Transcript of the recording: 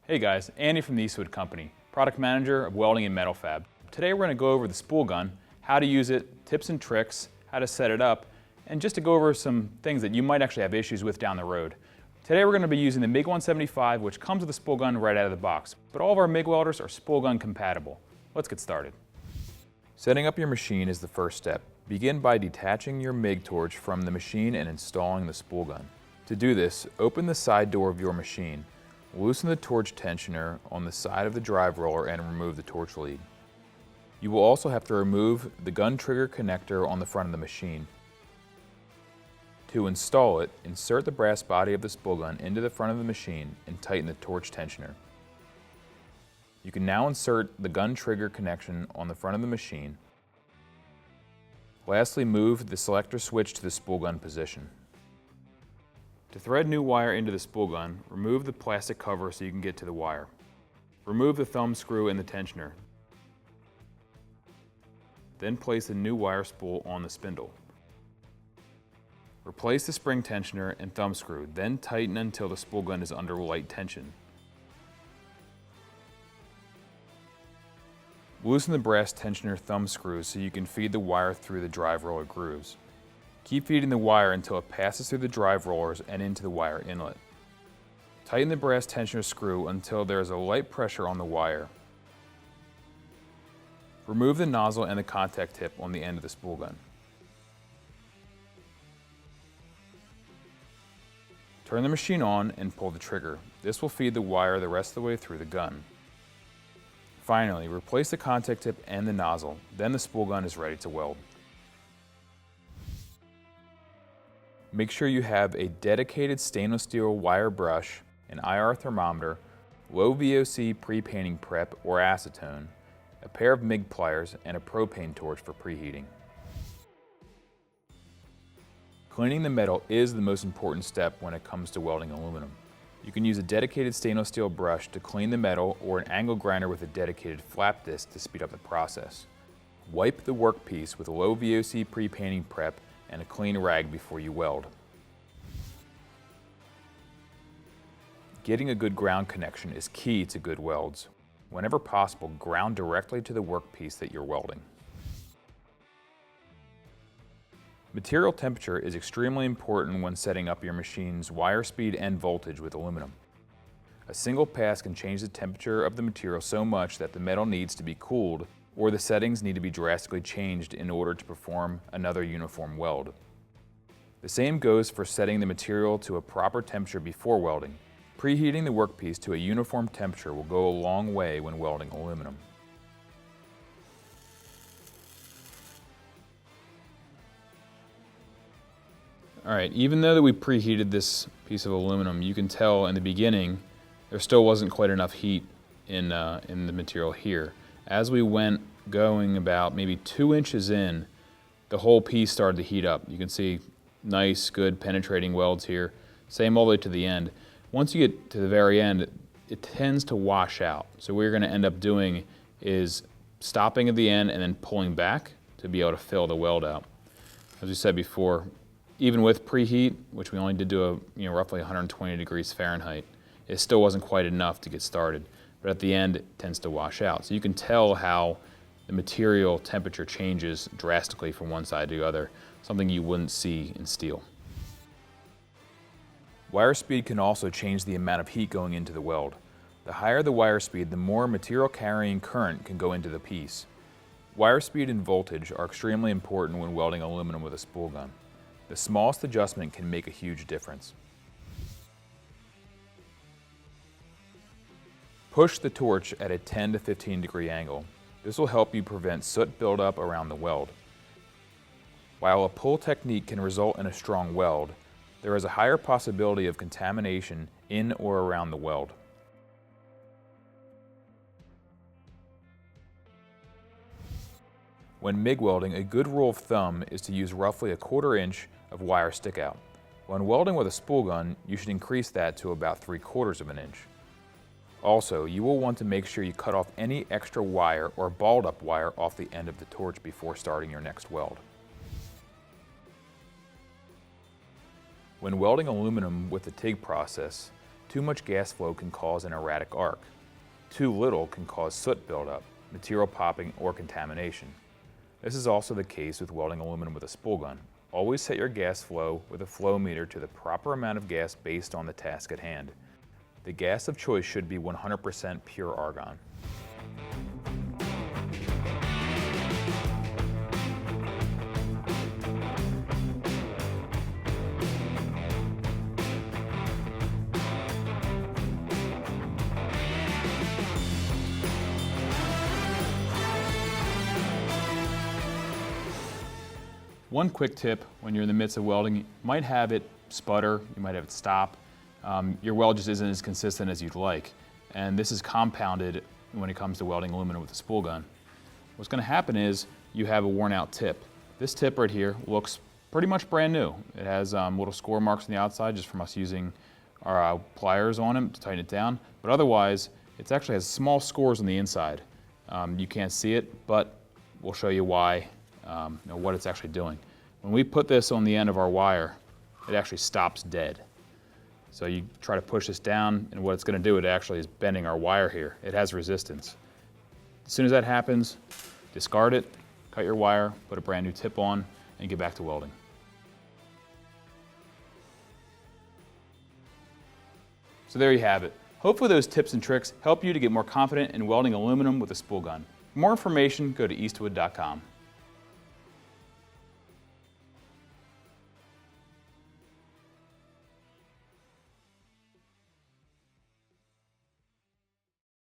Hey guys, Andy from the Eastwood Company, product manager of welding and metal fab. Today we're going to go over the spool gun, how to use it, tips and tricks, how to set it up, and just to go over some things that you might actually have issues with down the road. Today we're going to be using the MIG 175, which comes with the spool gun right out of the box, but all of our MIG welders are spool gun compatible. Let's get started. Setting up your machine is the first step. Begin by detaching your MIG torch from the machine and installing the spool gun. To do this, open the side door of your machine. Loosen the torch tensioner on the side of the drive roller and remove the torch lead. You will also have to remove the gun trigger connector on the front of the machine. To install it, insert the brass body of the spool gun into the front of the machine and tighten the torch tensioner. You can now insert the gun trigger connection on the front of the machine. Lastly, move the selector switch to the spool gun position. To thread new wire into the spool gun, remove the plastic cover so you can get to the wire. Remove the thumb screw and the tensioner. Then place the new wire spool on the spindle. Replace the spring tensioner and thumb screw, then tighten until the spool gun is under light tension. Loosen the brass tensioner thumb screws so you can feed the wire through the drive roller grooves. Keep feeding the wire until it passes through the drive rollers and into the wire inlet. Tighten the brass tensioner screw until there is a light pressure on the wire. Remove the nozzle and the contact tip on the end of the spool gun. Turn the machine on and pull the trigger. This will feed the wire the rest of the way through the gun. Finally, replace the contact tip and the nozzle, then the spool gun is ready to weld. Make sure you have a dedicated stainless steel wire brush, an IR thermometer, low VOC pre-painting prep or acetone, a pair of MIG pliers, and a propane torch for preheating. Cleaning the metal is the most important step when it comes to welding aluminum. You can use a dedicated stainless steel brush to clean the metal or an angle grinder with a dedicated flap disc to speed up the process. Wipe the workpiece with a low VOC pre-painting prep and a clean rag before you weld. Getting a good ground connection is key to good welds. Whenever possible, ground directly to the workpiece that you're welding. Material temperature is extremely important when setting up your machine's wire speed and voltage with aluminum. A single pass can change the temperature of the material so much that the metal needs to be cooled, or the settings need to be drastically changed in order to perform another uniform weld. The same goes for setting the material to a proper temperature before welding. Preheating the workpiece to a uniform temperature will go a long way when welding aluminum. Alright, even though that we preheated this piece of aluminum, you can tell in the beginning there still wasn't quite enough heat in the material here. As we went going about maybe 2 inches in, the whole piece started to heat up. You can see nice, good penetrating welds here. Same all the way to the end. Once you get to the very end, it tends to wash out. So what you're going to end up doing is stopping at the end and then pulling back to be able to fill the weld out. As we said before, even with preheat, which we only did to roughly 120 degrees Fahrenheit, it still wasn't quite enough to get started. But at the end, it tends to wash out. So you can tell how the material temperature changes drastically from one side to the other, something you wouldn't see in steel. Wire speed can also change the amount of heat going into the weld. The higher the wire speed, the more material carrying current can go into the piece. Wire speed and voltage are extremely important when welding aluminum with a spool gun. The smallest adjustment can make a huge difference. Push the torch at a 10 to 15 degree angle. This will help you prevent soot buildup around the weld. While a pull technique can result in a strong weld, there is a higher possibility of contamination in or around the weld. When MIG welding, a good rule of thumb is to use roughly a 1/4 inch of wire stickout. When welding with a spool gun, you should increase that to about 3/4 of an inch. Also, you will want to make sure you cut off any extra wire or balled up wire off the end of the torch before starting your next weld. When welding aluminum with the TIG process, Too much gas flow can cause an erratic arc. Too little can cause soot buildup, material popping, or contamination. This is also the case with welding aluminum with a spool gun. Always set your gas flow with a flow meter to the proper amount of gas based on the task at hand. The gas of choice should be 100% pure argon. One quick tip when you're in the midst of welding, you might have it sputter, you might have it stop. Your weld just isn't as consistent as you'd like. And this is compounded when it comes to welding aluminum with a spool gun. What's going to happen is you have a worn out tip. This tip right here looks pretty much brand new. It has little score marks on the outside just from us using our pliers on it to tighten it down. But otherwise, it actually has small scores on the inside. You can't see it, but we'll show you why. What it's actually doing. When we put this on the end of our wire, it actually stops dead. So you try to push this down, and what it's going to do, it actually is bending our wire here. It has resistance. As soon as that happens, discard it, cut your wire, put a brand new tip on, and get back to welding. So there you have it. Hopefully those tips and tricks help you to get more confident in welding aluminum with a spool gun. For more information, go to eastwood.com.